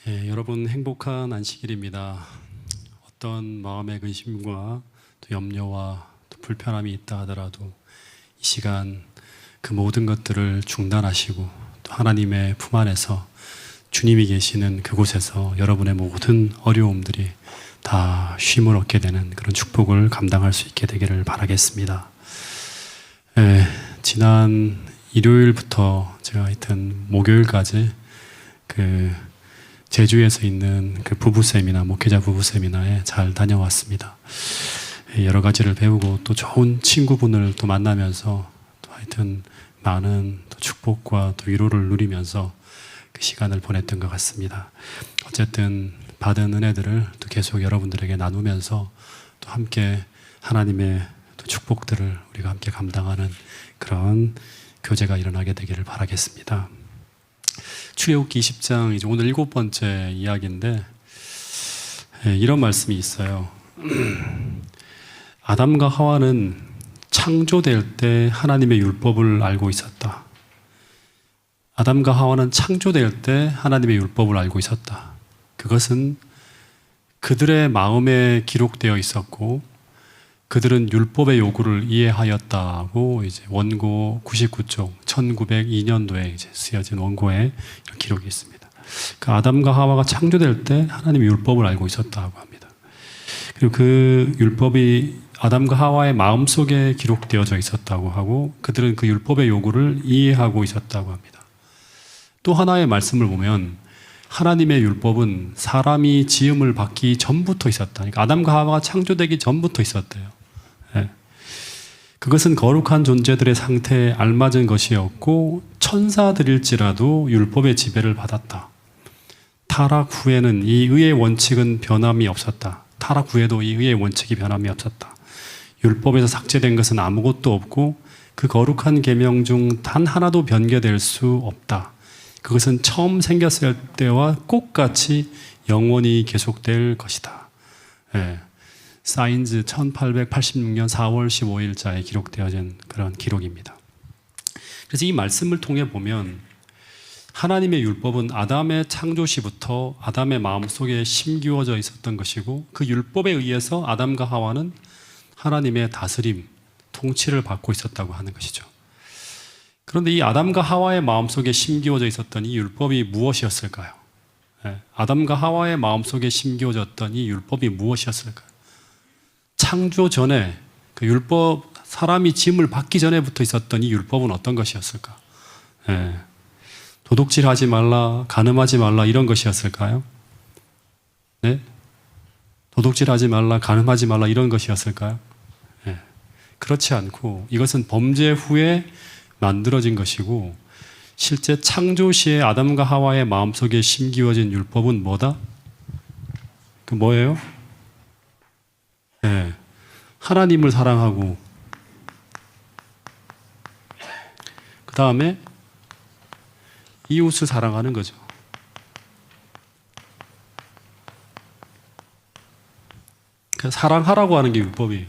여러분 행복한 안식일입니다. 어떤 마음의 근심과 또 염려와 또 불편함이 있다 하더라도 이 시간 그 모든 것들을 중단하시고 또 하나님의 품 안에서 주님이 계시는 그곳에서 여러분의 모든 어려움들이 다 쉼을 얻게 되는 그런 축복을 감당할 수 있게 되기를 바라겠습니다. 지난 일요일부터 제가 하여튼 목요일까지 제주에서 있는 그 부부세미나, 목회자 부부세미나에 잘 다녀왔습니다. 여러 가지를 배우고 또 좋은 친구분을 또 만나면서 또 하여튼 많은 또 축복과 또 위로를 누리면서 그 시간을 보냈던 것 같습니다. 어쨌든 받은 은혜들을 또 계속 여러분들에게 나누면서 또 함께 하나님의 또 축복들을 우리가 함께 감당하는 그런 교제가 일어나게 되기를 바라겠습니다. 출애굽기 20장 이제 오늘 7번째 이야기인데 이런 말씀이 있어요. 아담과 하와는 창조될 때 하나님의 율법을 알고 있었다. 아담과 하와는 창조될 때 하나님의 율법을 알고 있었다. 그것은 그들의 마음에 기록되어 있었고 그들은 율법의 요구를 이해하였다고 이제 원고 99쪽 1902년도에 이제 쓰여진 원고에 이런 기록이 있습니다. 그 아담과 하와가 창조될 때 하나님의 율법을 알고 있었다고 합니다. 그리고 그 율법이 아담과 하와의 마음속에 기록되어져 있었다고 하고 그들은 그 율법의 요구를 이해하고 있었다고 합니다. 또 하나의 말씀을 보면 하나님의 율법은 사람이 지음을 받기 전부터 있었다. 그러니까 아담과 하와가 창조되기 전부터 있었대요. 그것은 거룩한 존재들의 상태에 알맞은 것이었고 천사들일지라도 율법의 지배를 받았다. 타락 후에는 이 의의 원칙은 변함이 없었다. 타락 후에도 이 의의 원칙이 변함이 없었다. 율법에서 삭제된 것은 아무것도 없고 그 거룩한 계명 중 단 하나도 변개될 수 없다. 그것은 처음 생겼을 때와 똑같이 영원히 계속될 것이다. 사인즈 1886년 4월 15일자에 기록되어진 그런 기록입니다. 그래서 이 말씀을 통해 보면 하나님의 율법은 아담의 창조시부터 아담의 마음속에 심기워져 있었던 것이고 그 율법에 의해서 아담과 하와는 하나님의 다스림, 통치를 받고 있었다고 하는 것이죠. 그런데 이 아담과 하와의 마음속에 심기워져 있었던 이 율법이 무엇이었을까요? 아담과 하와의 마음속에 심기워졌던 이 율법이 무엇이었을까요? 창조 전에 그 율법, 사람이 짐을 받기 전에부터 있었던 이 율법은 어떤 것이었을까? 도둑질하지 말라, 간음하지 말라 이런 것이었을까요? 네? 도둑질하지 말라, 간음하지 말라 이런 것이었을까요? 그렇지 않고 이것은 범죄 후에 만들어진 것이고 실제 창조 시에 아담과 하와의 마음속에 심기워진 율법은 뭐다? 그 뭐예요? 하나님을 사랑하고 그 다음에 이웃을 사랑하는 거죠. 사랑하라고 하는 게 율법이에요.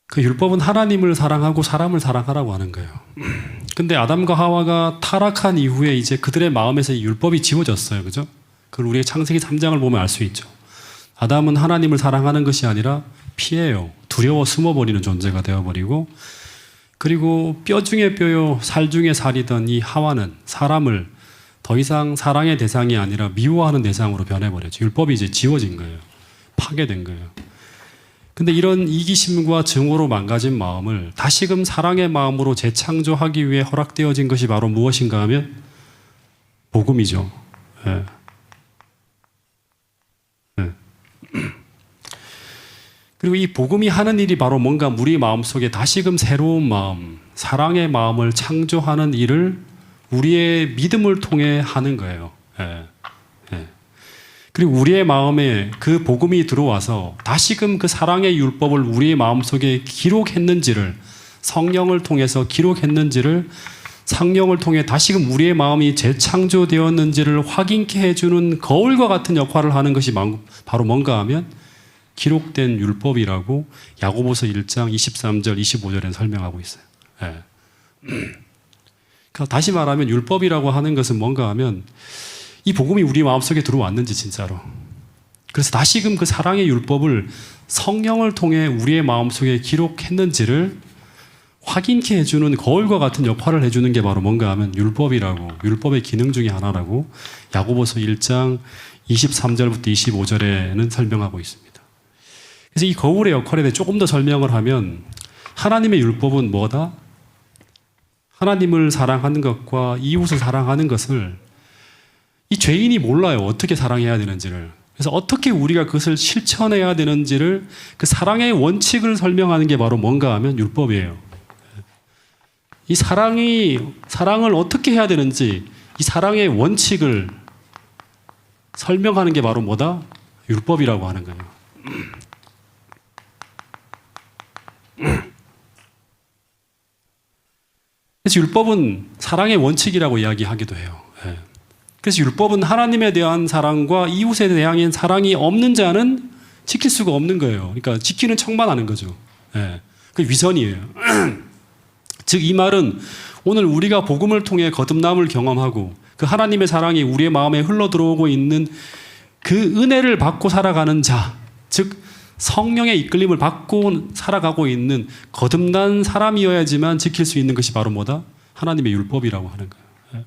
그 율법은 하나님을 사랑하고 사람을 사랑하라고 하는 거예요. 근데 아담과 하와가 타락한 이후에 이제 그들의 마음에서 이 율법이 지워졌어요. 그죠? 그걸 우리의 창세기 3장을 보면 알 수 있죠. 아담은 하나님을 사랑하는 것이 아니라 피해요. 두려워 숨어버리는 존재가 되어버리고 그리고 뼈 중에 뼈요 살 중에 살이던 이 하와는 사람을 더 이상 사랑의 대상이 아니라 미워하는 대상으로 변해버렸죠. 율법이 이제 지워진 거예요. 파괴된 거예요. 근데 이런 이기심과 증오로 망가진 마음을 다시금 사랑의 마음으로 재창조하기 위해 허락되어진 것이 바로 무엇인가 하면 복음이죠. 그리고 이 복음이 하는 일이 바로 뭔가 우리 마음속에 다시금 새로운 마음, 사랑의 마음을 창조하는 일을 우리의 믿음을 통해 하는 거예요. 그리고 우리의 마음에 그 복음이 들어와서 다시금 그 사랑의 율법을 우리의 마음속에 기록했는지를 성령을 통해서 기록했는지를 성령을 통해 다시금 우리의 마음이 재창조되었는지를 확인케 해주는 거울과 같은 역할을 하는 것이 바로 뭔가 하면 기록된 율법이라고 야고보서 1장 23절 25절에 설명하고 있어요. 그러니까 다시 말하면 율법이라고 하는 것은 뭔가 하면 이 복음이 우리 마음속에 들어왔는지 진짜로. 그래서 다시금 그 사랑의 율법을 성령을 통해 우리의 마음속에 기록했는지를 확인케 해주는 거울과 같은 역할을 해주는 게 바로 뭔가 하면 율법이라고, 율법의 기능 중에 하나라고 야고보서 1장 23절부터 25절에는 설명하고 있습니다. 그래서 이 거울의 역할에 대해 조금 더 설명을 하면 하나님의 율법은 뭐다? 하나님을 사랑하는 것과 이웃을 사랑하는 것을 이 죄인이 몰라요. 어떻게 사랑해야 되는지를. 그래서 어떻게 우리가 그것을 실천해야 되는지를 그 사랑의 원칙을 설명하는 게 바로 뭔가 하면 율법이에요. 이 사랑을 어떻게 해야 되는지 이 사랑의 원칙을 설명하는 게 바로 뭐다? 율법이라고 하는 거예요. 그래서 율법은 사랑의 원칙이라고 이야기하기도 해요. 그래서 율법은 하나님에 대한 사랑과 이웃에 대한 사랑이 없는 자는 지킬 수가 없는 거예요. 그러니까 지키는 척만 하는 거죠. 그 위선이에요. 즉 이 말은 오늘 우리가 복음을 통해 거듭남을 경험하고 그 하나님의 사랑이 우리의 마음에 흘러 들어오고 있는 그 은혜를 받고 살아가는 자, 즉 성령의 이끌림을 받고 살아가고 있는 거듭난 사람이어야지만 지킬 수 있는 것이 바로 뭐다? 하나님의 율법이라고 하는 거예요.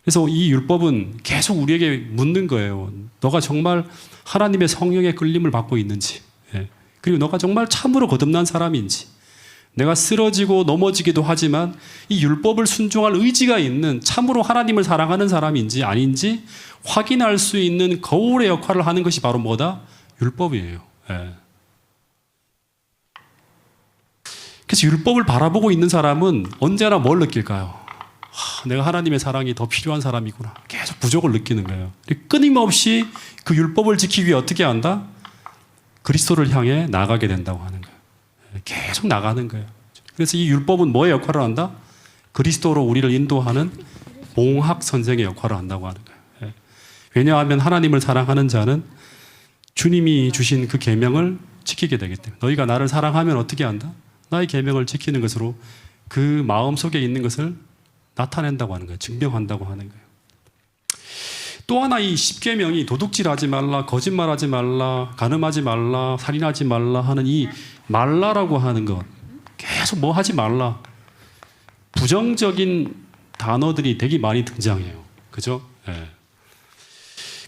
그래서 이 율법은 계속 우리에게 묻는 거예요. 너가 정말 하나님의 성령의 끌림을 받고 있는지, 그리고 너가 정말 참으로 거듭난 사람인지, 내가 쓰러지고 넘어지기도 하지만 이 율법을 순종할 의지가 있는 참으로 하나님을 사랑하는 사람인지 아닌지 확인할 수 있는 거울의 역할을 하는 것이 바로 뭐다? 율법이에요. 그래서 율법을 바라보고 있는 사람은 언제나 뭘 느낄까요? 내가 하나님의 사랑이 더 필요한 사람이구나. 계속 부족을 느끼는 거예요. 끊임없이 그 율법을 지키기 위해 어떻게 한다? 그리스도를 향해 나가게 된다고 하는 거예요. 계속 나가는 거예요. 그래서 이 율법은 뭐의 역할을 한다? 그리스도로 우리를 인도하는 봉학 선생의 역할을 한다고 하는 거예요. 왜냐하면 하나님을 사랑하는 자는 주님이 주신 그 계명을 지키게 되기 때문에 너희가 나를 사랑하면 어떻게 한다? 나의 계명을 지키는 것으로 그 마음 속에 있는 것을 나타낸다고 하는 거예요. 증명한다고 하는 거예요. 또 하나 이 10계명이 도둑질하지 말라, 거짓말하지 말라, 간음하지 말라, 살인하지 말라 하는 이 말라라고 하는 것, 계속 뭐 하지 말라, 부정적인 단어들이 되게 많이 등장해요. 그죠?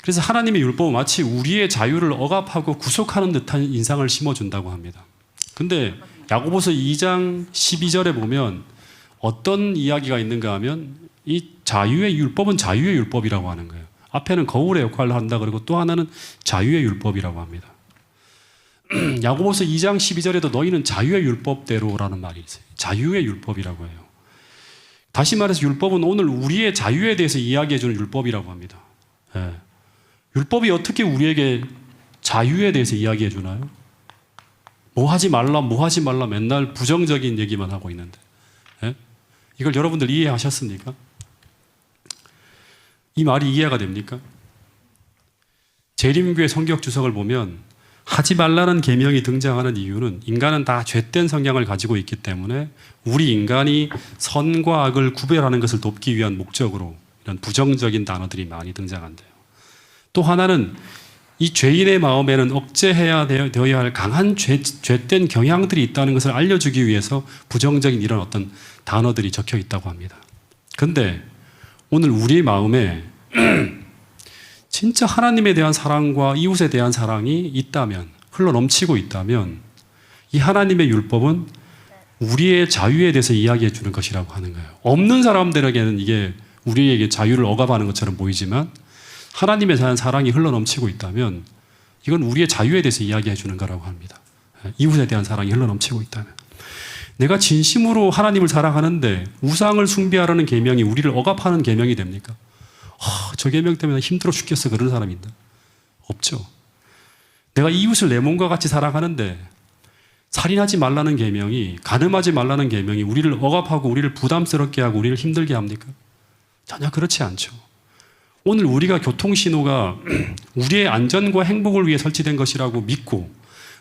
그래서 하나님의 율법은 마치 우리의 자유를 억압하고 구속하는 듯한 인상을 심어준다고 합니다. 근데 야고보서 2장 12절에 보면 어떤 이야기가 있는가 하면 이 자유의 율법은 자유의 율법이라고 하는 거예요. 앞에는 거울의 역할을 한다 그러고 또 하나는 자유의 율법이라고 합니다. 야고보서 2장 12절에도 너희는 자유의 율법대로라는 말이 있어요. 자유의 율법이라고 해요. 다시 말해서 율법은 오늘 우리의 자유에 대해서 이야기해 주는 율법이라고 합니다. 율법이 어떻게 우리에게 자유에 대해서 이야기해 주나요? 뭐 하지 말라, 뭐 하지 말라 맨날 부정적인 얘기만 하고 있는데 이걸 여러분들 이해하셨습니까? 이 말이 이해가 됩니까? 재림교회 성격 주석을 보면 하지 말라는 계명이 등장하는 이유는 인간은 다 죄된 성향을 가지고 있기 때문에 우리 인간이 선과 악을 구별하는 것을 돕기 위한 목적으로 이런 부정적인 단어들이 많이 등장한대요. 또 하나는 이 죄인의 마음에는 억제해야 되어야 할 강한 죄된 경향들이 있다는 것을 알려주기 위해서 부정적인 이런 어떤 단어들이 적혀 있다고 합니다. 그런데 오늘 우리의 마음에 진짜 하나님에 대한 사랑과 이웃에 대한 사랑이 있다면, 흘러넘치고 있다면 이 하나님의 율법은 우리의 자유에 대해서 이야기해 주는 것이라고 하는 거예요. 없는 사람들에게는 이게 우리에게 자유를 억압하는 것처럼 보이지만 하나님에 대한 사랑이 흘러넘치고 있다면 이건 우리의 자유에 대해서 이야기해 주는 거라고 합니다. 이웃에 대한 사랑이 흘러넘치고 있다면. 내가 진심으로 하나님을 사랑하는데 우상을 숭배하라는 계명이 우리를 억압하는 계명이 됩니까? 저 계명 때문에 힘들어 죽겠어 그런 사람인데 없죠. 내가 이웃을 내 몸과 같이 사랑하는데 살인하지 말라는 계명이, 간음하지 말라는 계명이 우리를 억압하고 우리를 부담스럽게 하고 우리를 힘들게 합니까? 전혀 그렇지 않죠. 오늘 우리가 교통신호가 우리의 안전과 행복을 위해 설치된 것이라고 믿고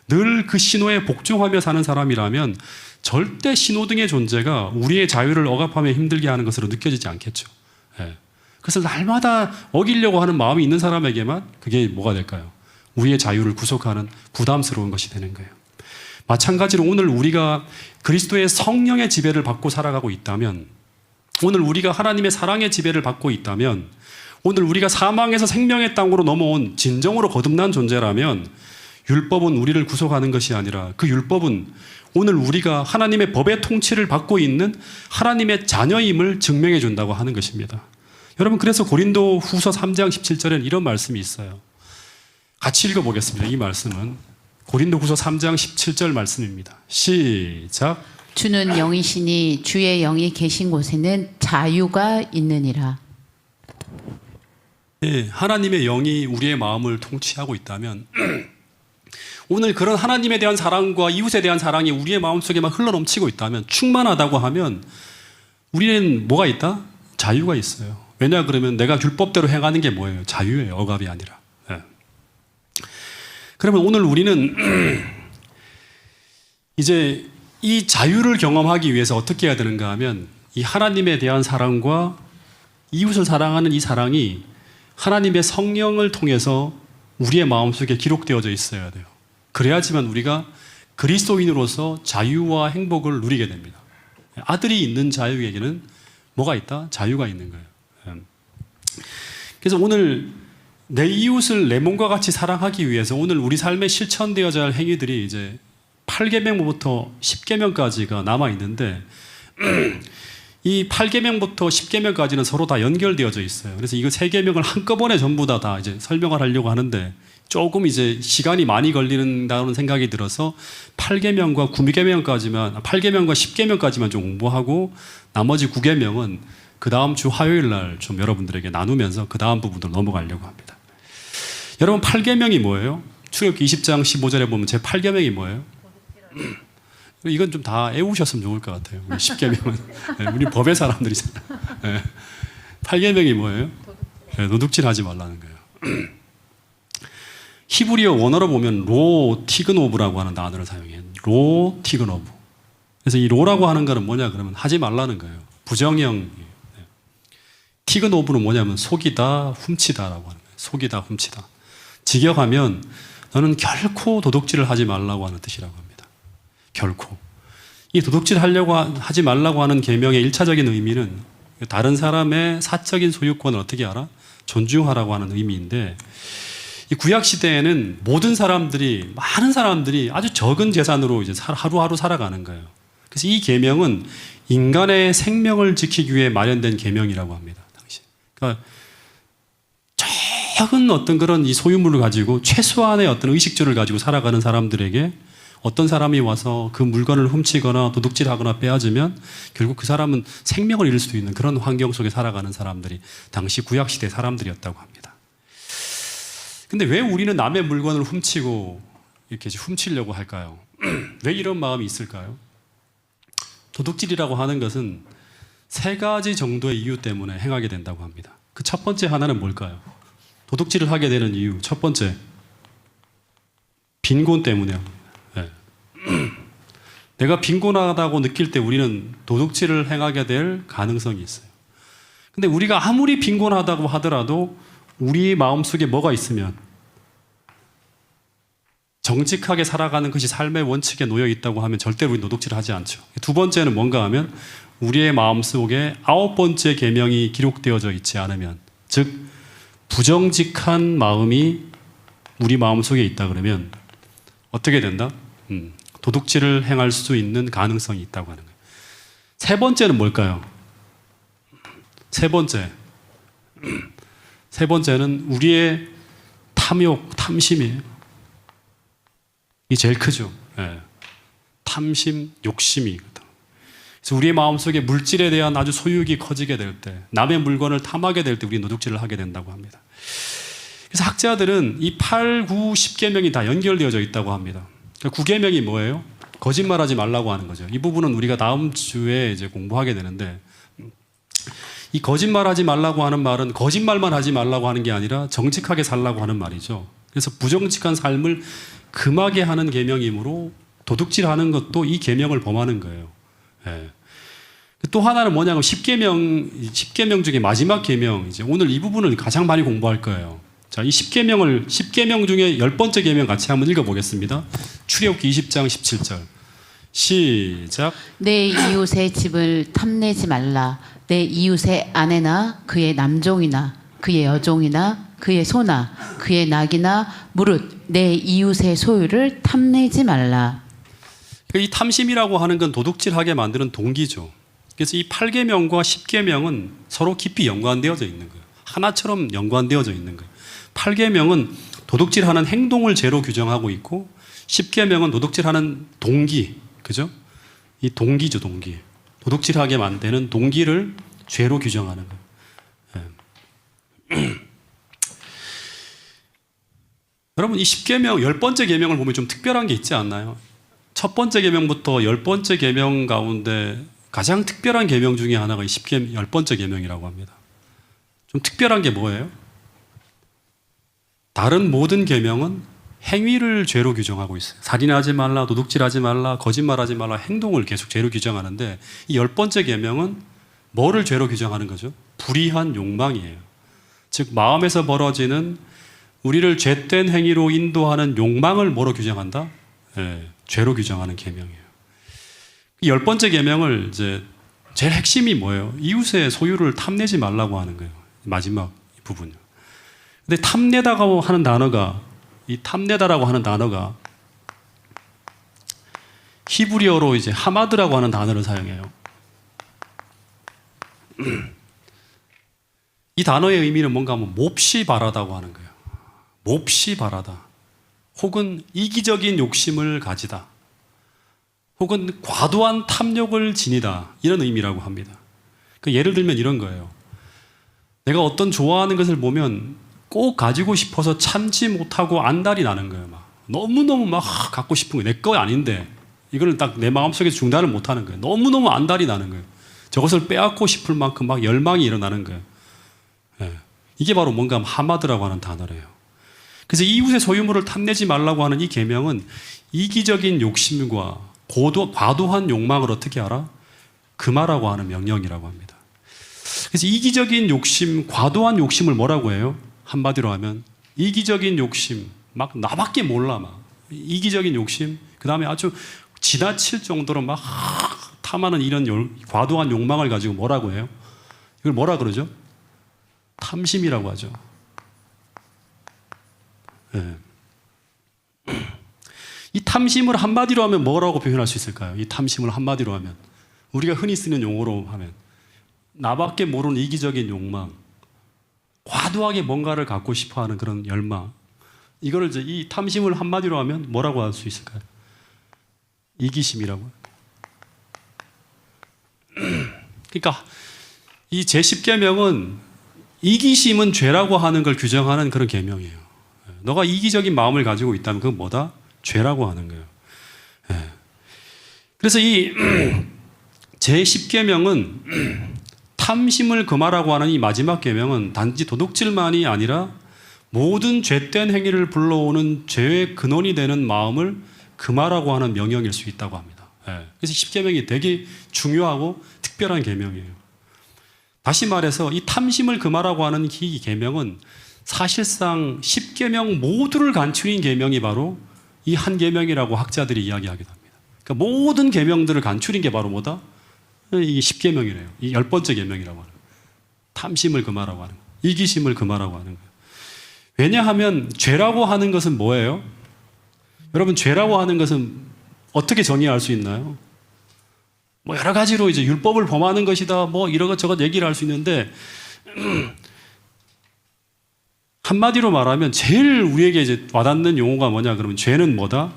늘 그 신호에 복종하며 사는 사람이라면 절대 신호등의 존재가 우리의 자유를 억압하며 힘들게 하는 것으로 느껴지지 않겠죠. 예. 그래서 날마다 어기려고 하는 마음이 있는 사람에게만 그게 뭐가 될까요? 우리의 자유를 구속하는 부담스러운 것이 되는 거예요. 마찬가지로 오늘 우리가 그리스도의 성령의 지배를 받고 살아가고 있다면, 오늘 우리가 하나님의 사랑의 지배를 받고 있다면, 오늘 우리가 사망에서 생명의 땅으로 넘어온 진정으로 거듭난 존재라면 율법은 우리를 구속하는 것이 아니라 그 율법은 오늘 우리가 하나님의 법의 통치를 받고 있는 하나님의 자녀임을 증명해 준다고 하는 것입니다. 여러분, 그래서 고린도 후서 3장 17절에는 이런 말씀이 있어요. 같이 읽어보겠습니다. 이 말씀은 고린도 후서 3장 17절 말씀입니다. 시작. 주는 영이시니 주의 영이 계신 곳에는 자유가 있느니라. 네, 하나님의 영이 우리의 마음을 통치하고 있다면 오늘 그런 하나님에 대한 사랑과 이웃에 대한 사랑이 우리의 마음속에 막 흘러넘치고 있다면, 충만하다고 하면 우리는 뭐가 있다? 자유가 있어요. 왜냐 그러면 내가 율법대로 행하는 게 뭐예요? 자유예요. 억압이 아니라. 네. 그러면 오늘 우리는 이제 이 자유를 경험하기 위해서 어떻게 해야 되는가 하면, 이 하나님에 대한 사랑과 이웃을 사랑하는 이 사랑이 하나님의 성령을 통해서 우리의 마음속에 기록되어져 있어야 돼요. 그래야지만 우리가 그리스도인으로서 자유와 행복을 누리게 됩니다. 아들이 있는 자유에게는 뭐가 있다? 자유가 있는 거예요. 그래서 오늘 내 이웃을 내 몸과 같이 사랑하기 위해서 오늘 우리 삶에 실천되어져야 할 행위들이 이제 8계명부터 10계명까지가 남아 있는데, 이 8계명부터 10계명까지는 서로 다 연결되어져 있어요. 그래서 이거 3계명을 한꺼번에 전부 다 이제 설명을 하려고 하는데 조금 이제 시간이 많이 걸린다는 생각이 들어서 8계명과 9계명까지만, 8계명과 10계명까지만 좀 공부하고 나머지 9계명은 그 다음 주 화요일 날 좀 여러분들에게 나누면서 그 다음 부분으로 넘어가려고 합니다. 여러분, 8계명이 뭐예요? 출애굽기 20장 15절에 보면 제 8계명이 뭐예요? 이건 좀 다 외우셨으면 좋을 것 같아요. 우리 10계명은. 네, 우리 법의 사람들이잖아요. 네. 8계명이 뭐예요? 네, 도둑질 하지 말라는 거예요. 히브리어 원어로 보면 로 티그노브라고 하는 단어를 사용해요. 로 티그노브. 그래서 이 로라고 하는 거는 뭐냐 그러면 하지 말라는 거예요. 부정형. 티그노브는 뭐냐면 속이다, 훔치다라고 하는 거예요. 속이다, 훔치다. 직역하면 너는 결코 도둑질을 하지 말라고 하는 뜻이라고 합니다. 결코. 이 도둑질 하려고 하지 말라고 하는 계명의 1차적인 의미는 다른 사람의 사적인 소유권을 어떻게 알아? 존중하라고 하는 의미인데, 이 구약 시대에는 모든 사람들이, 많은 사람들이 아주 적은 재산으로 이제 하루하루 살아가는 거예요. 그래서 이 계명은 인간의 생명을 지키기 위해 마련된 계명이라고 합니다. 당시. 그러니까 작은 어떤 그런 이 소유물을 가지고 최소한의 어떤 의식주를 가지고 살아가는 사람들에게 어떤 사람이 와서 그 물건을 훔치거나 도둑질하거나 빼앗으면 결국 그 사람은 생명을 잃을 수도 있는 그런 환경 속에 살아가는 사람들이 당시 구약시대 사람들이었다고 합니다. 근데 왜 우리는 남의 물건을 훔치고 이렇게 훔치려고 할까요? 왜 이런 마음이 있을까요? 도둑질이라고 하는 것은 3가지 정도의 이유 때문에 행하게 된다고 합니다. 그 첫 번째 하나는 뭘까요? 도둑질을 하게 되는 이유, 첫 번째, 빈곤 때문이에요. 네. 내가 빈곤하다고 느낄 때 우리는 도둑질을 행하게 될 가능성이 있어요. 근데 우리가 아무리 빈곤하다고 하더라도 우리 마음속에 뭐가 있으면, 정직하게 살아가는 것이 삶의 원칙에 놓여 있다고 하면 절대로 우리 도둑질을 하지 않죠. 두 번째는 뭔가 하면 우리의 마음속에 9번째 계명이 기록되어져 있지 않으면, 즉 부정직한 마음이 우리 마음속에 있다 그러면 어떻게 된다? 도둑질을 행할 수 있는 가능성이 있다고 하는 거예요. 세 번째는 뭘까요? 세 번째는 우리의 탐욕, 탐심이에요. 이 제일 크죠. 네. 탐심, 욕심이거든. 그래서 우리의 마음속에 물질에 대한 아주 소유욕이 커지게 될 때, 남의 물건을 탐하게 될 때 우리 도둑질을 하게 된다고 합니다. 그래서 학자들은 이 8, 9, 10계명이 다 연결되어져 있다고 합니다. 9계명이 뭐예요? 거짓말하지 말라고 하는 거죠. 이 부분은 우리가 다음 주에 이제 공부하게 되는데, 이 거짓말하지 말라고 하는 말은 거짓말만 하지 말라고 하는 게 아니라 정직하게 살라고 하는 말이죠. 그래서 부정직한 삶을 금하게 하는 계명이므로 도둑질하는 것도 이 계명을 범하는 거예요. 예. 또 하나는 뭐냐면 10계명 중에 마지막 계명, 이제 오늘 이 부분을 가장 많이 공부할 거예요. 자, 이 10계명 중에 10번째 계명 같이 한번 읽어보겠습니다. 출애굽기 20장 17절. 시작. 내 이웃의 집을 탐내지 말라. 내 이웃의 아내나 그의 남종이나 그의 여종이나 그의 소나 그의 낙이나 무릇 내 이웃의 소유를 탐내지 말라. 이 탐심이라고 하는 건 도둑질하게 만드는 동기죠. 그래서 이 8계명과 10계명은 서로 깊이 연관되어져 있는 거예요. 하나처럼 연관되어져 있는 거예요. 8계명은 도둑질하는 행동을 죄로 규정하고 있고 10계명은 도둑질하는 동기, 그죠? 이 동기죠, 동기. 도둑질하게 만드는 동기를 죄로 규정하는 거예요. 예. 여러분, 이 10계명, 10번째 계명을 보면 좀 특별한 게 있지 않나요? 첫 번째 계명부터 10번째 계명 가운데 가장 특별한 계명 중에 하나가 이 10번째 계명이라고 합니다. 좀 특별한 게 뭐예요? 다른 모든 계명은 행위를 죄로 규정하고 있어요. 살인하지 말라, 도둑질하지 말라, 거짓말하지 말라, 행동을 계속 죄로 규정하는데 이 10번째 계명은 뭐를 죄로 규정하는 거죠? 불의한 욕망이에요. 즉 마음에서 벌어지는 우리를 죄된 행위로 인도하는 욕망을 뭐로 규정한다? 예, 죄로 규정하는 계명이에요. 10번째 계명을 이제 제일 핵심이 뭐예요? 이웃의 소유를 탐내지 말라고 하는 거예요. 마지막 부분이요. 근데 탐내다고 하는 단어가, 이 탐내다라고 하는 단어가 히브리어로 이제 하마드라고 하는 단어를 사용해요. 이 단어의 의미는 뭔가 하면 몹시 바라다고 하는 거예요. 몹시 바라다. 혹은 이기적인 욕심을 가지다. 혹은 과도한 탐욕을 지니다. 이런 의미라고 합니다. 예를 들면 이런 거예요. 내가 어떤 좋아하는 것을 보면 꼭 가지고 싶어서 참지 못하고 안달이 나는 거예요. 막 너무너무 막 갖고 싶은 거예요. 내 거 아닌데 이걸 딱 내 마음속에서 중단을 못하는 거예요. 너무너무 안달이 나는 거예요. 저것을 빼앗고 싶을 만큼 막 열망이 일어나는 거예요. 예. 이게 바로 뭔가 하마드라고 하는 단어래요. 그래서 이웃의 소유물을 탐내지 말라고 하는 이 계명은 이기적인 욕심과 과도한 욕망을 어떻게 알아? 금하라고 하는 명령이라고 합니다. 그래서 이기적인 욕심, 과도한 욕심을 뭐라고 해요? 한마디로 하면 이기적인 욕심, 막 나밖에 몰라 막 이기적인 욕심, 그 다음에 아주 지나칠 정도로 막 탐하는 이런 과도한 욕망을 가지고 뭐라고 해요? 이걸 뭐라 그러죠? 탐심이라고 하죠. 네. 이 탐심을 한마디로 하면 뭐라고 표현할 수 있을까요? 이 탐심을 한마디로 하면 우리가 흔히 쓰는 용어로 하면 나밖에 모르는 이기적인 욕망, 과도하게 뭔가를 갖고 싶어하는 그런 열망, 이거를 이제 이 탐심을 한마디로 하면 뭐라고 할 수 있을까요? 이기심이라고. 그러니까 이 제10계명은 이기심은 죄라고 하는 걸 규정하는 그런 계명이에요. 너가 이기적인 마음을 가지고 있다면 그건 뭐다? 죄라고 하는 거예요. 그래서 이 제10계명은 탐심을 금하라고 하는 이 마지막 계명은 단지 도둑질만이 아니라 모든 죄된 행위를 불러오는 죄의 근원이 되는 마음을 금하라고 하는 명령일 수 있다고 합니다. 그래서 10계명이 되게 중요하고 특별한 계명이에요. 다시 말해서 이 탐심을 금하라고 하는 이 계명은 사실상 10계명 모두를 간추린 계명이 바로 이 한 계명이라고 학자들이 이야기하게 됩니다. 그러니까 모든 계명들을 간추린 게 바로 뭐다? 이 10계명이래요. 이 10번째 계명이라고 하는 거예요. 탐심을 금하라고 하는 거예요. 이기심을 금하라고 하는 거예요. 왜냐하면 죄라고 하는 것은 뭐예요? 여러분, 죄라고 하는 것은 어떻게 정의할 수 있나요? 뭐 여러 가지로 이제 율법을 범하는 것이다, 뭐 이것저것 얘기를 할 수 있는데 한마디로 말하면 제일 우리에게 이제 와닿는 용어가 뭐냐 그러면 죄는 뭐다?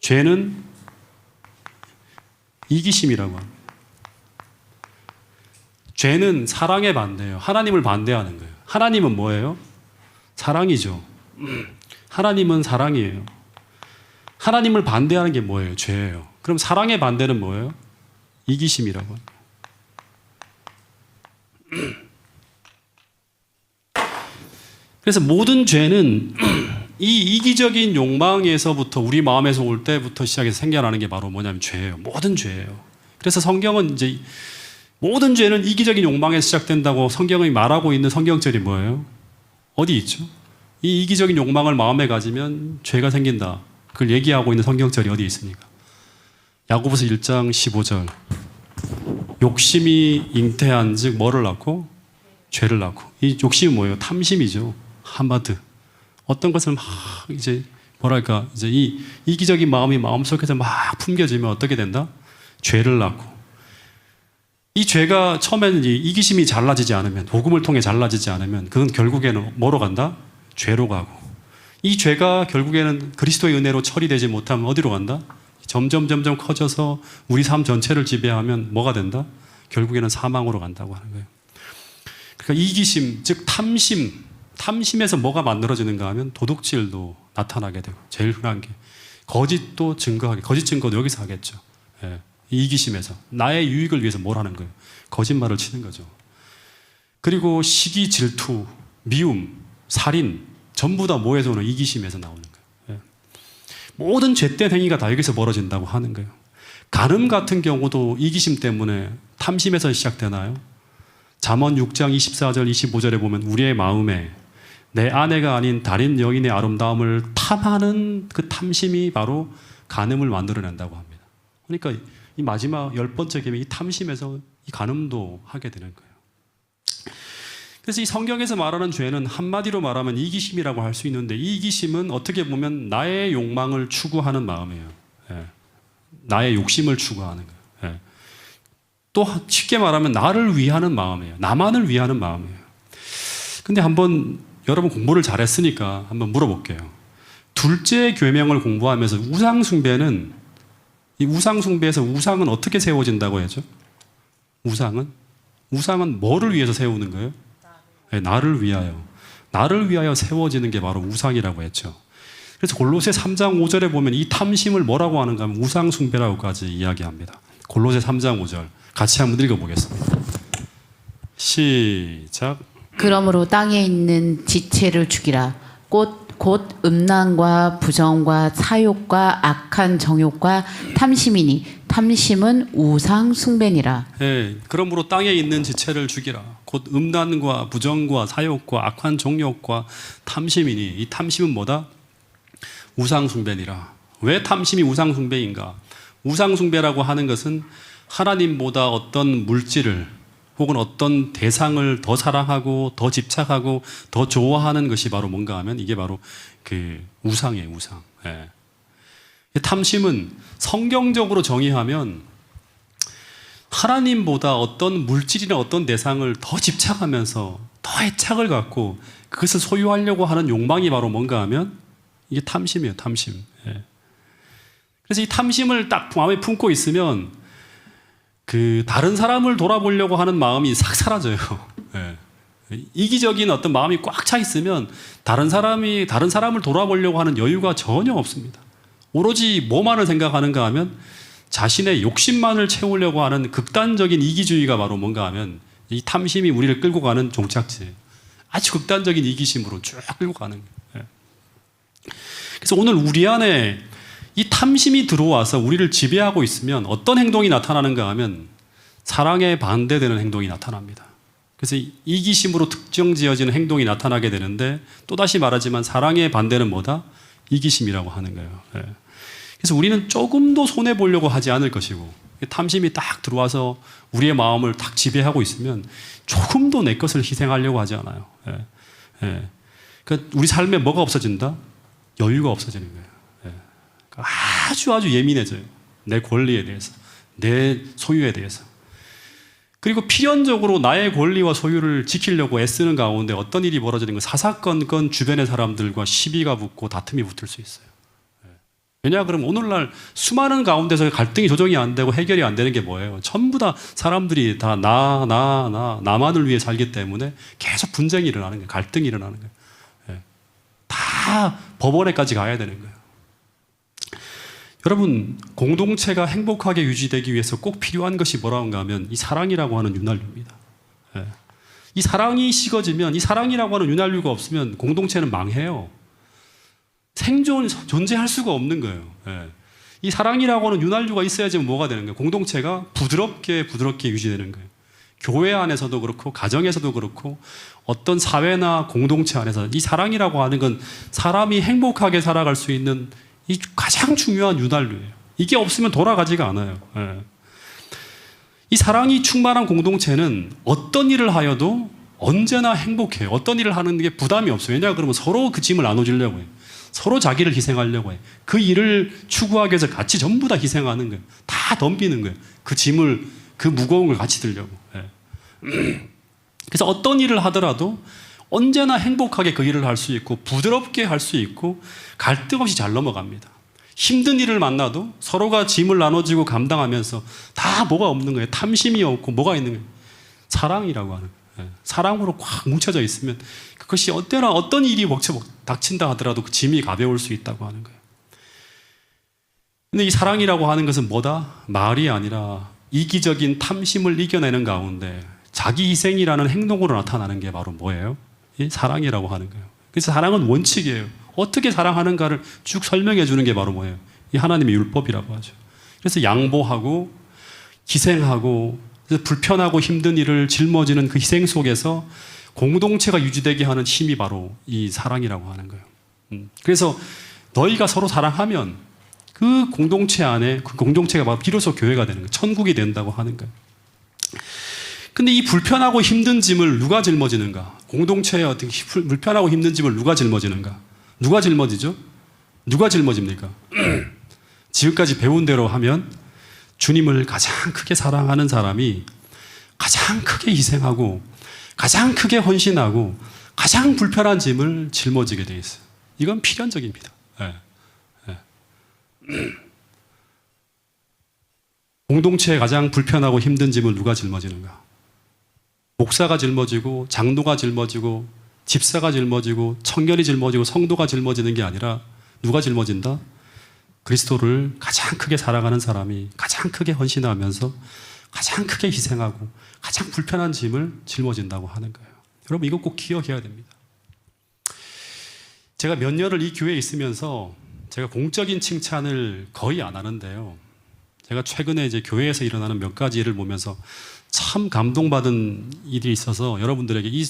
죄는 이기심이라고 합니다. 죄는 사랑에 반대예요. 하나님을 반대하는 거예요. 하나님은 뭐예요? 사랑이죠. 하나님은 사랑이에요. 하나님을 반대하는 게 뭐예요? 죄예요. 그럼 사랑의 반대는 뭐예요? 이기심이라고 합니다. 그래서 모든 죄는 이 이기적인 욕망에서부터 우리 마음에서 올 때부터 시작해서 생겨나는 게 바로 뭐냐면 죄예요. 모든 죄예요. 그래서 성경은 이제 모든 죄는 이기적인 욕망에서 시작된다고 성경이 말하고 있는 성경절이 뭐예요? 어디 있죠? 이 이기적인 욕망을 마음에 가지면 죄가 생긴다. 그걸 얘기하고 있는 성경절이 어디 있습니까? 야고보서 1장 15절. 욕심이 잉태한 즉 뭐를 낳고? 죄를 낳고. 이 욕심이 뭐예요? 탐심이죠. 한마디. 어떤 것을 막 이제 뭐랄까 이제 이 이기적인 마음이 마음속에서 막 품겨지면 어떻게 된다? 죄를 낳고. 이 죄가 처음에는 이기심이 잘라지지 않으면, 복음을 통해 잘라지지 않으면 그건 결국에는 뭐로 간다? 죄로 가고. 이 죄가 결국에는 그리스도의 은혜로 처리되지 못하면 어디로 간다? 점점 커져서 우리 삶 전체를 지배하면 뭐가 된다? 결국에는 사망으로 간다고 하는 거예요. 그러니까 이기심, 즉 탐심에서 뭐가 만들어지는가 하면 도둑질도 나타나게 되고, 제일 흔한 게 거짓도 증거하게, 거짓 증거도 여기서 하겠죠. 예. 이기심에서 나의 유익을 위해서 뭘 하는 거예요? 거짓말을 치는 거죠. 그리고 시기, 질투, 미움, 살인 전부 다 뭐에서 오는? 이기심에서 나오는 거예요. 예. 모든 죄된 행위가 다 여기서 벌어진다고 하는 거예요. 간음 같은 경우도 이기심 때문에 탐심에서 시작되나요? 잠언 6장 24절 25절에 보면 우리의 마음에 내 아내가 아닌 다른 여인의 아름다움을 탐하는 그 탐심이 바로 간음을 만들어낸다고 합니다. 그러니까 이 마지막 10번째 계명이 탐심에서 이 간음도 하게 되는 거예요. 그래서 이 성경에서 말하는 죄는 한마디로 말하면 이기심이라고 할 수 있는데, 이 이기심은 어떻게 보면 나의 욕망을 추구하는 마음이에요. 예. 나의 욕심을 추구하는 거예요. 예. 또 쉽게 말하면 나를 위하는 마음이에요. 나만을 위하는 마음이에요. 근데 한번 여러분 공부를 잘했으니까 한번 물어볼게요. 둘째 계명을 공부하면서 우상숭배는, 이 우상숭배에서 우상은 어떻게 세워진다고 했죠? 우상은 뭐를 위해서 세우는 거예요? 네, 나를 위하여 세워지는 게 바로 우상이라고 했죠. 그래서 골로새 3장 5절에 보면 이 탐심을 뭐라고 하는가 하면 우상숭배라고까지 이야기합니다. 골로새 3장 5절 같이 한번 읽어보겠습니다. 시작. 그러므로 땅에 있는 지체를 죽이라. 곧 음란과 부정과 사욕과 악한 정욕과 탐심이니 탐심은 우상 숭배니라. 네, 그러므로 땅에 있는 지체를 죽이라. 곧 음란과 부정과 사욕과 악한 정욕과 탐심이니 이 탐심은 뭐다? 우상 숭배니라. 왜 탐심이 우상 숭배인가? 우상 숭배라고 하는 것은 하나님보다 어떤 물질을 혹은 어떤 대상을 더 사랑하고 더 집착하고 더 좋아하는 것이 바로 뭔가 하면 이게 바로 그 우상이에요, 우상. 예. 탐심은 성경적으로 정의하면 하나님보다 어떤 물질이나 어떤 대상을 더 집착하면서 더 애착을 갖고 그것을 소유하려고 하는 욕망이 바로 뭔가 하면 이게 탐심이에요, 탐심. 예. 그래서 이 탐심을 딱 마음에 품고 있으면 그 다른 사람을 돌아보려고 하는 마음이 싹 사라져요. 예. 이기적인 어떤 마음이 꽉 차 있으면 다른 사람을 돌아보려고 하는 여유가 전혀 없습니다. 오로지 뭐만을 생각하는가 하면 자신의 욕심만을 채우려고 하는 극단적인 이기주의가 바로 뭔가 하면 이 탐심이 우리를 끌고 가는 종착지예요. 아주 극단적인 이기심으로 쭉 끌고 가는 거예요. 예. 그래서 오늘 우리 안에 이 탐심이 들어와서 우리를 지배하고 있으면 어떤 행동이 나타나는가 하면 사랑에 반대되는 행동이 나타납니다. 그래서 이기심으로 특정 지어지는 행동이 나타나게 되는데, 또다시 말하지만 사랑의 반대는 뭐다? 이기심이라고 하는 거예요. 예. 그래서 우리는 조금도 손해보려고 하지 않을 것이고, 탐심이 딱 들어와서 우리의 마음을 딱 지배하고 있으면 조금도 내 것을 희생하려고 하지 않아요. 예. 예. 그러니까 우리 삶에 뭐가 없어진다? 여유가 없어지는 거예요. 아주 예민해져요. 내 권리에 대해서, 내 소유에 대해서. 그리고 필연적으로 나의 권리와 소유를 지키려고 애쓰는 가운데 어떤 일이 벌어지는 건 사사건건 주변의 사람들과 시비가 붙고 다툼이 붙을 수 있어요. 왜냐 그러면 오늘날 수많은 가운데서 갈등이 조정이 안 되고 해결이 안 되는 게 뭐예요? 전부 다 사람들이 다 나만을 위해 살기 때문에 계속 분쟁이 일어나는 거예요. 갈등이 일어나는 거예요. 다 법원에까지 가야 되는 거예요. 여러분, 공동체가 행복하게 유지되기 위해서 꼭 필요한 것이 뭐라는가 하면 이 사랑이라고 하는 윤활유입니다. 예. 이 사랑이 식어지면, 이 사랑이라고 하는 윤활유가 없으면 공동체는 망해요. 생존, 존재할 수가 없는 거예요. 예. 이 사랑이라고 하는 윤활유가 있어야지 뭐가 되는 거예요? 공동체가 부드럽게 유지되는 거예요. 교회 안에서도 그렇고 가정에서도 그렇고 어떤 사회나 공동체 안에서 이 사랑이라고 하는 건 사람이 행복하게 살아갈 수 있는 이 가장 중요한 윤활유예요. 이게 없으면 돌아가지가 않아요. 예. 이 사랑이 충만한 공동체는 어떤 일을 하여도 언제나 행복해요. 어떤 일을 하는 게 부담이 없어요. 왜냐 그러면 서로 그 짐을 나눠주려고 해요. 서로 자기를 희생하려고 해요. 그 일을 추구하기 위해서 같이 전부 다 희생하는 거예요. 다 덤비는 거예요. 그 짐을, 그 무거운 걸 같이 들려고. 예. 그래서 어떤 일을 하더라도 언제나 행복하게 그 일을 할 수 있고 부드럽게 할 수 있고 갈등 없이 잘 넘어갑니다. 힘든 일을 만나도 서로가 짐을 나눠주고 감당하면서 다 뭐가 없는 거예요. 탐심이 없고 뭐가 있는 거예요. 사랑이라고 하는 거예요. 예. 사랑으로 꽉 뭉쳐져 있으면 그것이 언제나 어떤 일이 닥친다 하더라도 그 짐이 가벼울 수 있다고 하는 거예요. 근데 이 사랑이라고 하는 것은 뭐다? 말이 아니라 이기적인 탐심을 이겨내는 가운데 자기 희생이라는 행동으로 나타나는 게 바로 뭐예요? 이 사랑이라고 하는 거예요. 그래서 사랑은 원칙이에요. 어떻게 사랑하는가를 쭉 설명해 주는 게 바로 뭐예요? 이 하나님의 율법이라고 하죠. 그래서 양보하고 희생하고 불편하고 힘든 일을 짊어지는 그 희생 속에서 공동체가 유지되게 하는 힘이 바로 이 사랑이라고 하는 거예요. 그래서 너희가 서로 사랑하면 그 공동체 안에 그 공동체가 바로 비로소 교회가 되는 거예요. 천국이 된다고 하는 거예요. 근데 이 불편하고 힘든 짐을 누가 짊어지는가? 공동체의 어떤 불편하고 힘든 짐을 누가 짊어지는가? 누가 짊어지죠? 누가 짊어집니까? 지금까지 배운 대로 하면 주님을 가장 크게 사랑하는 사람이 가장 크게 희생하고 가장 크게 헌신하고 가장 불편한 짐을 짊어지게 돼 있어요. 이건 필연적입니다. 네. 네. 공동체에 가장 불편하고 힘든 짐을 누가 짊어지는가? 목사가 짊어지고 장로가 짊어지고 집사가 짊어지고 청년이 짊어지고 성도가 짊어지는 게 아니라 누가 짊어진다? 그리스도를 가장 크게 사랑하는 사람이 가장 크게 헌신하면서 가장 크게 희생하고 가장 불편한 짐을 짊어진다고 하는 거예요. 여러분 이거 꼭 기억해야 됩니다. 제가 몇 년을 이 교회에 있으면서 제가 공적인 칭찬을 거의 안 하는데요. 제가 최근에 이제 교회에서 일어나는 몇 가지 일을 보면서 참 감동받은 일이 있어서 여러분들에게 이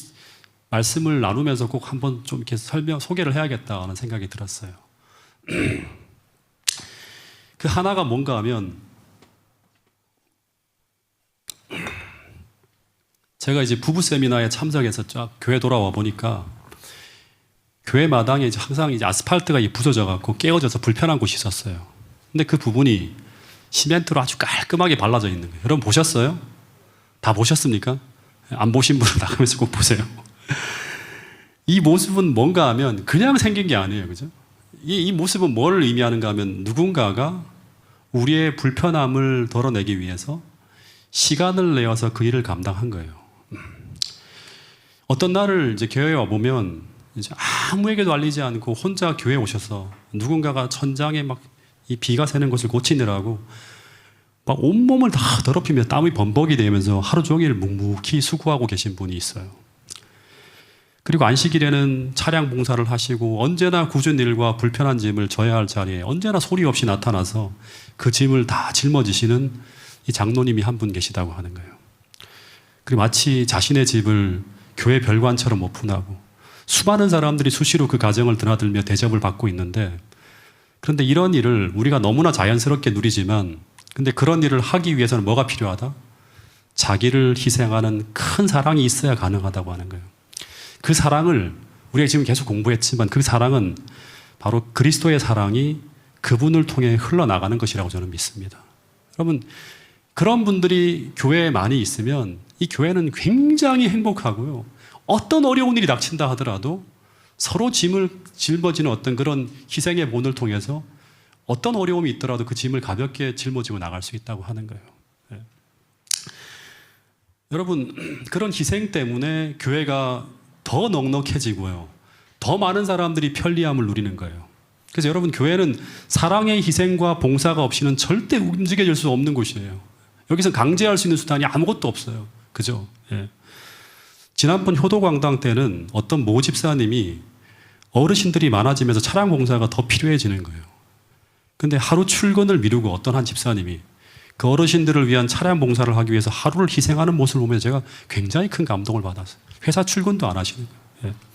말씀을 나누면서 꼭 한번 좀 이렇게 소개를 해야겠다는 생각이 들었어요. 그 하나가 뭔가 하면 제가 이제 부부 세미나에 참석해서 쫙 교회 돌아와 보니까 교회 마당에 이제 항상 이제 아스팔트가 부서져 갖고 깨어져서 불편한 곳이 있었어요. 근데 그 부분이 시멘트로 아주 깔끔하게 발라져 있는 거예요. 여러분 보셨어요? 다 보셨습니까? 안 보신 분은 나가면서 꼭 보세요. 이 모습은 뭔가 하면 그냥 생긴 게 아니에요. 그죠? 이 모습은 뭘 의미하는가 하면 누군가가 우리의 불편함을 덜어내기 위해서 시간을 내어서 그 일을 감당한 거예요. 어떤 날을 이제 교회에 와 보면 이제 아무에게도 알리지 않고 혼자 교회에 오셔서 누군가가 천장에 막 이 비가 새는 것을 고치느라고 막 온몸을 다 더럽히며 땀이 범벅이 되면서 하루 종일 묵묵히 수고하고 계신 분이 있어요. 그리고 안식일에는 차량 봉사를 하시고 언제나 굳은 일과 불편한 짐을 져야 할 자리에 언제나 소리 없이 나타나서 그 짐을 다 짊어지시는 이 장로님이 한 분 계시다고 하는 거예요. 그리고 마치 자신의 집을 교회 별관처럼 오픈하고 수많은 사람들이 수시로 그 가정을 드나들며 대접을 받고 있는데, 그런데 이런 일을 우리가 너무나 자연스럽게 누리지만 근데 그런 일을 하기 위해서는 뭐가 필요하다? 자기를 희생하는 큰 사랑이 있어야 가능하다고 하는 거예요. 그 사랑을 우리가 지금 계속 공부했지만 그 사랑은 바로 그리스도의 사랑이 그분을 통해 흘러나가는 것이라고 저는 믿습니다. 여러분 그런 분들이 교회에 많이 있으면 이 교회는 굉장히 행복하고요. 어떤 어려운 일이 닥친다 하더라도 서로 짐을 짊어지는 어떤 그런 희생의 본을 통해서 어떤 어려움이 있더라도 그 짐을 가볍게 짊어지고 나갈 수 있다고 하는 거예요. 네. 여러분 그런 희생 때문에 교회가 더 넉넉해지고요. 더 많은 사람들이 편리함을 누리는 거예요. 그래서 여러분 교회는 사랑의 희생과 봉사가 없이는 절대 움직여질 수 없는 곳이에요. 여기서 강제할 수 있는 수단이 아무것도 없어요. 그죠? 예. 지난번 효도광당 때는 어떤 모 집사님이 어르신들이 많아지면서 차량 공사가 더 필요해지는 거예요. 근데 하루 출근을 미루고 어떤 한 집사님이 그 어르신들을 위한 차량 봉사를 하기 위해서 하루를 희생하는 모습을 보면서 제가 굉장히 큰 감동을 받았어요. 회사 출근도 안 하시는 거예요. 예.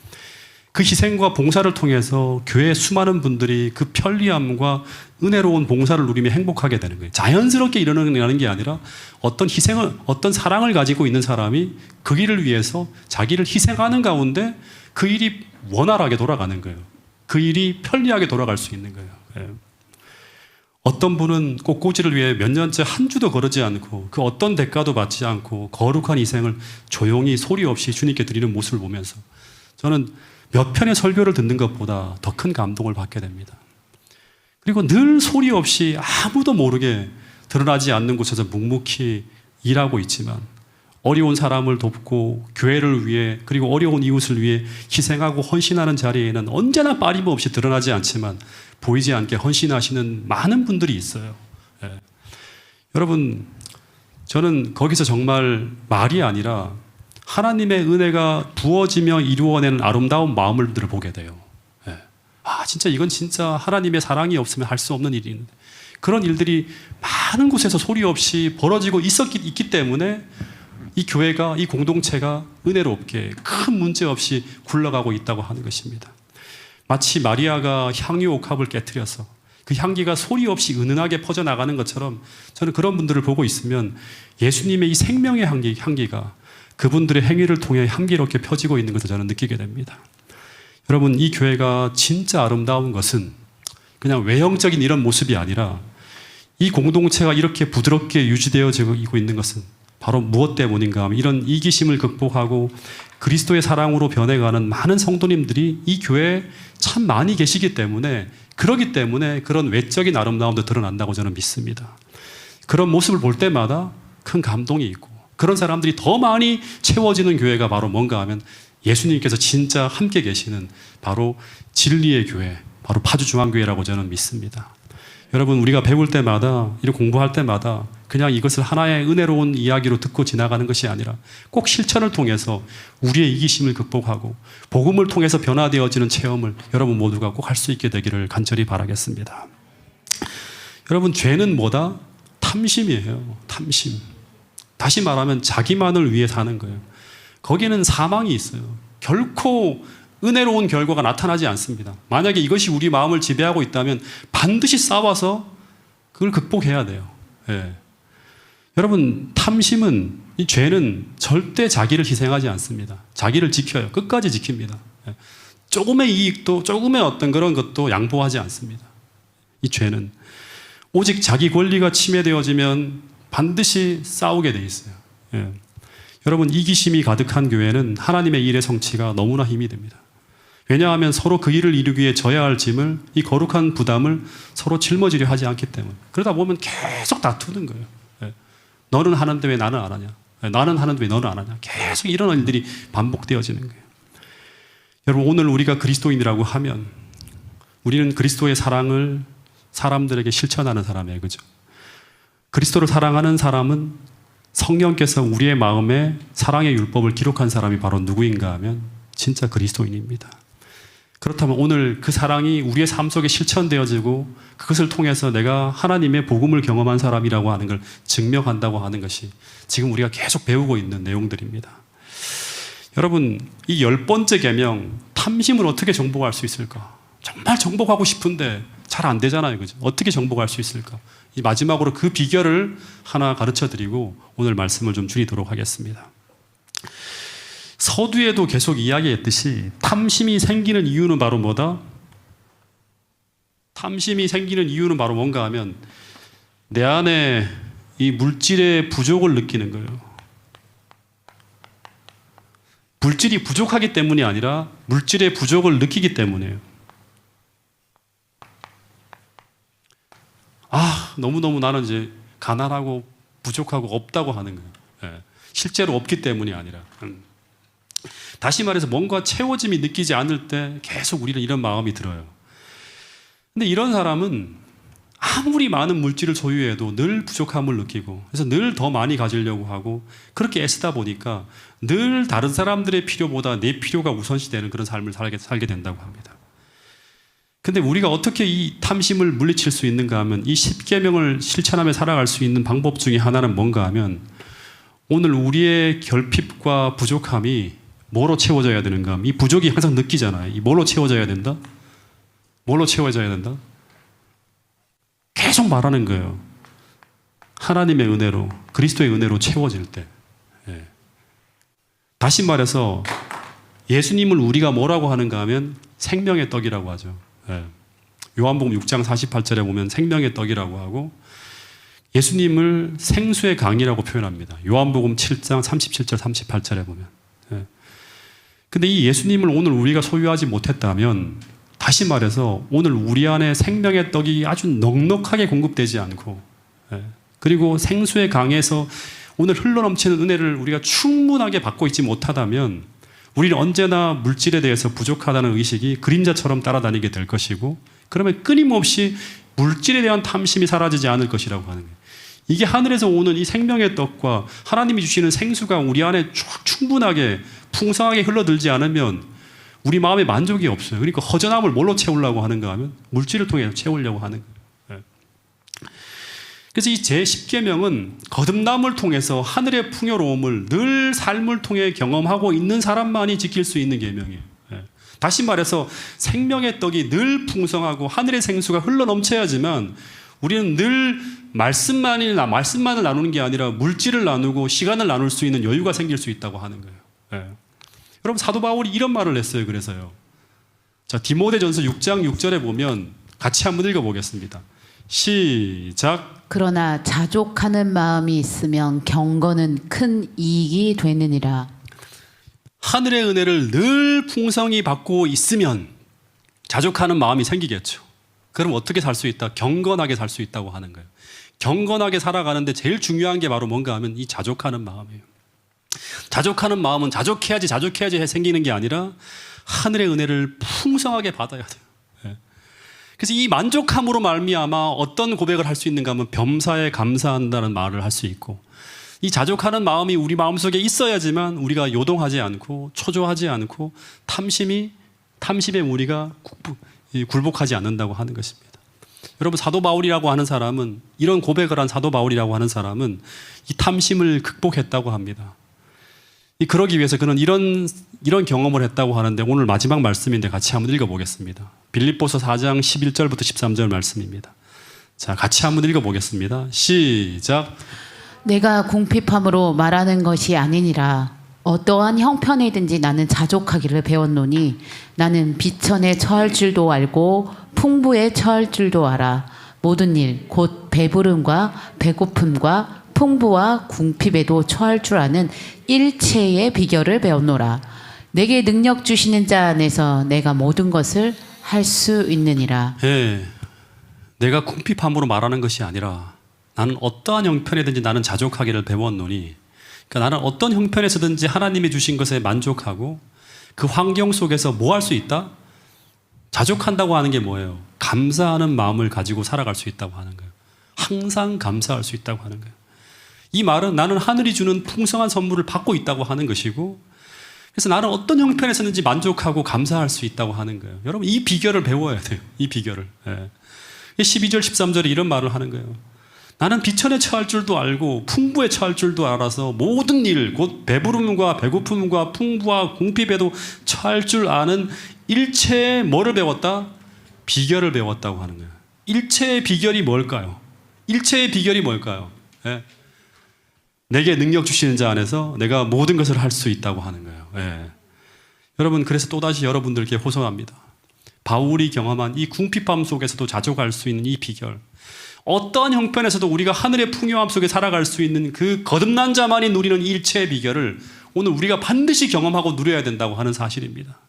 그 희생과 봉사를 통해서 교회 수많은 분들이 그 편리함과 은혜로운 봉사를 누리며 행복하게 되는 거예요. 자연스럽게 일어나는 게 아니라 어떤 희생을, 어떤 사랑을 가지고 있는 사람이 그 일을 위해서 자기를 희생하는 가운데 그 일이 원활하게 돌아가는 거예요. 그 일이 편리하게 돌아갈 수 있는 거예요. 예. 어떤 분은 꽃꽂이를 위해 몇 년째 한 주도 거르지 않고 그 어떤 대가도 받지 않고 거룩한 희생을 조용히 소리 없이 주님께 드리는 모습을 보면서 저는 몇 편의 설교를 듣는 것보다 더 큰 감동을 받게 됩니다. 그리고 늘 소리 없이 아무도 모르게 드러나지 않는 곳에서 묵묵히 일하고 있지만 어려운 사람을 돕고 교회를 위해 그리고 어려운 이웃을 위해 희생하고 헌신하는 자리에는 언제나 빠짐없이 드러나지 않지만 보이지 않게 헌신하시는 많은 분들이 있어요. 예. 여러분, 저는 거기서 정말 말이 아니라 하나님의 은혜가 부어지며 이루어내는 아름다운 마음들을 보게 돼요. 예. 아, 진짜 이건 진짜 하나님의 사랑이 없으면 할 수 없는 일인데 그런 일들이 많은 곳에서 소리 없이 벌어지고 있기 때문에 이 교회가, 이 공동체가 은혜롭게 큰 문제 없이 굴러가고 있다고 하는 것입니다. 마치 마리아가 향유 옥합을 깨뜨려서 그 향기가 소리 없이 은은하게 퍼져나가는 것처럼 저는 그런 분들을 보고 있으면 예수님의 이 생명의 향기가 그분들의 행위를 통해 향기롭게 펴지고 있는 것을 저는 느끼게 됩니다. 여러분, 이 교회가 진짜 아름다운 것은 그냥 외형적인 이런 모습이 아니라 이 공동체가 이렇게 부드럽게 유지되어지고 있는 것은 바로 무엇 때문인가 하면 이런 이기심을 극복하고 그리스도의 사랑으로 변해가는 많은 성도님들이 이 교회에 참 많이 계시기 때문에 그러기 때문에 그런 외적인 아름다움도 드러난다고 저는 믿습니다. 그런 모습을 볼 때마다 큰 감동이 있고 그런 사람들이 더 많이 채워지는 교회가 바로 뭔가 하면 예수님께서 진짜 함께 계시는 바로 진리의 교회, 바로 파주중앙교회라고 저는 믿습니다. 여러분, 우리가 배울 때마다, 이렇게 공부할 때마다 그냥 이것을 하나의 은혜로운 이야기로 듣고 지나가는 것이 아니라 꼭 실천을 통해서 우리의 이기심을 극복하고 복음을 통해서 변화되어지는 체험을 여러분 모두가 꼭 할 수 있게 되기를 간절히 바라겠습니다. 여러분, 죄는 뭐다? 탐심이에요. 탐심. 다시 말하면 자기만을 위해 사는 거예요. 거기에는 사망이 있어요. 결코 은혜로운 결과가 나타나지 않습니다. 만약에 이것이 우리 마음을 지배하고 있다면 반드시 싸워서 그걸 극복해야 돼요. 예. 여러분, 탐심은, 이 죄는 절대 자기를 희생하지 않습니다. 자기를 지켜요. 끝까지 지킵니다. 예. 조금의 이익도, 조금의 어떤 그런 것도 양보하지 않습니다. 이 죄는. 오직 자기 권리가 침해되어지면 반드시 싸우게 돼 있어요. 예. 여러분, 이기심이 가득한 교회는 하나님의 일의 성취가 너무나 힘이 됩니다. 왜냐하면 서로 그 일을 이루기 위해 져야 할 짐을, 이 거룩한 부담을 서로 짊어지려 하지 않기 때문에. 그러다 보면 계속 다투는 거예요. 예. 너는 하는데 왜 나는 안 하냐? 예. 나는 하는데 왜 너는 안 하냐? 계속 이런 일들이 반복되어지는 거예요. 여러분, 오늘 우리가 그리스도인이라고 하면 우리는 그리스도의 사랑을 사람들에게 실천하는 사람이에요. 그죠? 그리스도를 사랑하는 사람은 성령께서 우리의 마음에 사랑의 율법을 기록한 사람이 바로 누구인가 하면 진짜 그리스도인입니다. 그렇다면 오늘 그 사랑이 우리의 삶 속에 실천되어지고 그것을 통해서 내가 하나님의 복음을 경험한 사람이라고 하는 걸 증명한다고 하는 것이 지금 우리가 계속 배우고 있는 내용들입니다. 여러분, 이 10번째 계명, 탐심을 어떻게 정복할 수 있을까? 정말 정복하고 싶은데 잘 안 되잖아요. 그죠? 어떻게 정복할 수 있을까? 이 마지막으로 그 비결을 하나 가르쳐 드리고 오늘 말씀을 좀 줄이도록 하겠습니다. 서두에도 계속 이야기했듯이 탐심이 생기는 이유는 바로 뭐다? 탐심이 생기는 이유는 바로 뭔가 하면 내 안에 이 물질의 부족을 느끼는 거예요. 물질이 부족하기 때문이 아니라 물질의 부족을 느끼기 때문이에요. 아, 너무너무 나는 이제 가난하고 부족하고 없다고 하는 거예요. 예. 실제로 없기 때문이 아니라. 다시 말해서 뭔가 채워짐이 느끼지 않을 때 계속 우리는 이런 마음이 들어요. 근데 이런 사람은 아무리 많은 물질을 소유해도 늘 부족함을 느끼고 그래서 늘 더 많이 가지려고 하고 그렇게 애쓰다 보니까 늘 다른 사람들의 필요보다 내 필요가 우선시되는 그런 삶을 살게 된다고 합니다. 근데 우리가 어떻게 이 탐심을 물리칠 수 있는가 하면 이 10계명을 실천하며 살아갈 수 있는 방법 중에 하나는 뭔가 하면 오늘 우리의 결핍과 부족함이 뭐로 채워져야 되는가 하면 이 부족이 항상 느끼잖아요. 이 뭘로 채워져야 된다? 뭘로 채워져야 된다? 계속 말하는 거예요. 하나님의 은혜로, 그리스도의 은혜로 채워질 때. 예. 다시 말해서 예수님을 우리가 뭐라고 하는가 하면 생명의 떡이라고 하죠. 예. 요한복음 6장 48절에 보면 생명의 떡이라고 하고 예수님을 생수의 강이라고 표현합니다. 요한복음 7장 37절 38절에 보면. 예. 근데 이 예수님을 오늘 우리가 소유하지 못했다면 다시 말해서 오늘 우리 안에 생명의 떡이 아주 넉넉하게 공급되지 않고 예. 그리고 생수의 강에서 오늘 흘러넘치는 은혜를 우리가 충분하게 받고 있지 못하다면 우리는 언제나 물질에 대해서 부족하다는 의식이 그림자처럼 따라다니게 될 것이고 그러면 끊임없이 물질에 대한 탐심이 사라지지 않을 것이라고 하는 거예요. 이게 하늘에서 오는 이 생명의 떡과 하나님이 주시는 생수가 우리 안에 충분하게 풍성하게 흘러들지 않으면 우리 마음에 만족이 없어요. 그러니까 허전함을 뭘로 채우려고 하는가 하면 물질을 통해 채우려고 하는 거예요. 그래서 이 제10계명은 거듭남을 통해서 하늘의 풍요로움을 늘 삶을 통해 경험하고 있는 사람만이 지킬 수 있는 계명이에요. 다시 말해서 생명의 떡이 늘 풍성하고 하늘의 생수가 흘러넘쳐야지만 우리는 늘 말씀만을 나누는 게 아니라 물질을 나누고 시간을 나눌 수 있는 여유가 생길 수 있다고 하는 거예요. 여러분 사도 바울이 이런 말을 했어요. 그래서요. 자, 디모데전서 6장 6절에 보면 같이 한번 읽어보겠습니다. 시작. 그러나 자족하는 마음이 있으면 경건은 큰 이익이 되느니라. 하늘의 은혜를 늘 풍성히 받고 있으면 자족하는 마음이 생기겠죠. 그럼 어떻게 살 수 있다? 경건하게 살 수 있다고 하는 거예요. 경건하게 살아가는데 제일 중요한 게 바로 뭔가 하면 이 자족하는 마음이에요. 자족하는 마음은 자족해야지 해 생기는 게 아니라 하늘의 은혜를 풍성하게 받아야 돼요. 그래서 이 만족함으로 말미암아 어떤 고백을 할 수 있는가 하면 범사에 감사한다는 말을 할 수 있고 이 자족하는 마음이 우리 마음속에 있어야지만 우리가 요동하지 않고 초조하지 않고 탐심에 우리가 굴복하지 않는다고 하는 것입니다. 여러분 사도 바울이라고 하는 사람은 이런 고백을 한 사도 바울이라고 하는 사람은 이 탐심을 극복했다고 합니다. 그러기 위해서 그는 이런 경험을 했다고 하는데 오늘 마지막 말씀인데 같이 한번 읽어보겠습니다. 빌립보서 4장 11절부터 13절 말씀입니다. 자, 같이 한번 읽어보겠습니다. 시작. 내가 궁핍함으로 말하는 것이 아니니라. 어떠한 형편이든지 나는 자족하기를 배웠노니 나는 비천에 처할 줄도 알고 풍부에 처할 줄도 알아. 모든 일 곧 배부름과 배고픔과 풍부와 궁핍에도 처할 줄 아는 일체의 비결을 배웠노라. 내게 능력 주시는 자 안에서 내가 모든 것을 할 수 있느니라. 예, 내가 궁핍함으로 말하는 것이 아니라 나는 어떠한 형편이든지 나는 자족하기를 배웠노니 그러니까 나는 어떤 형편에서든지 하나님이 주신 것에 만족하고 그 환경 속에서 뭐 할 수 있다? 자족한다고 하는 게 뭐예요? 감사하는 마음을 가지고 살아갈 수 있다고 하는 거예요. 항상 감사할 수 있다고 하는 거예요. 이 말은 나는 하늘이 주는 풍성한 선물을 받고 있다고 하는 것이고 그래서 나는 어떤 형편에서든지 만족하고 감사할 수 있다고 하는 거예요. 여러분 이 비결을 배워야 돼요. 이 비결을. 12절 13절에 이런 말을 하는 거예요. 나는 비천에 처할 줄도 알고 풍부에 처할 줄도 알아서 모든 일 곧 배부름과 배고픔과 풍부와 궁핍에도 처할 줄 아는 일체의 뭐를 배웠다? 비결을 배웠다고 하는 거예요. 일체의 비결이 뭘까요? 일체의 비결이 뭘까요? 내게 능력 주시는 자 안에서 내가 모든 것을 할 수 있다고 하는 거예요. 여러분 그래서 또다시 여러분들께 호소합니다. 바울이 경험한 이 궁핍함 속에서도 자족할 수 있는 이 비결, 어떠한 형편에서도 우리가 하늘의 풍요함 속에 살아갈 수 있는 그 거듭난 자만이 누리는 일체의 비결을 오늘 우리가 반드시 경험하고 누려야 된다고 하는 사실입니다.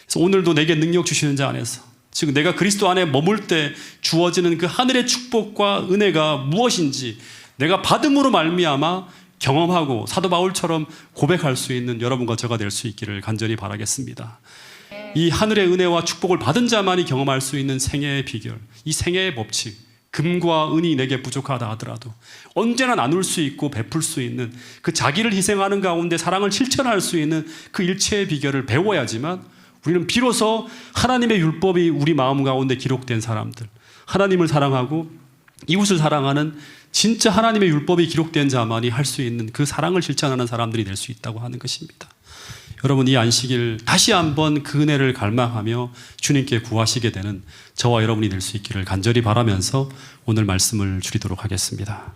그래서 오늘도 내게 능력 주시는 자 안에서, 즉 내가 그리스도 안에 머물 때 주어지는 그 하늘의 축복과 은혜가 무엇인지 내가 받음으로 말미암아 경험하고 사도 바울처럼 고백할 수 있는 여러분과 저가 될 수 있기를 간절히 바라겠습니다. 이 하늘의 은혜와 축복을 받은 자만이 경험할 수 있는 생애의 비결, 이 생애의 법칙, 금과 은이 내게 부족하다 하더라도 언제나 나눌 수 있고 베풀 수 있는 그 자기를 희생하는 가운데 사랑을 실천할 수 있는 그 일체의 비결을 배워야지만 우리는 비로소 하나님의 율법이 우리 마음 가운데 기록된 사람들, 하나님을 사랑하고 이웃을 사랑하는 진짜 하나님의 율법이 기록된 자만이 할 수 있는 그 사랑을 실천하는 사람들이 될 수 있다고 하는 것입니다. 여러분, 이 안식일 다시 한번 그 은혜를 갈망하며 주님께 구하시게 되는 저와 여러분이 될 수 있기를 간절히 바라면서 오늘 말씀을 줄이도록 하겠습니다.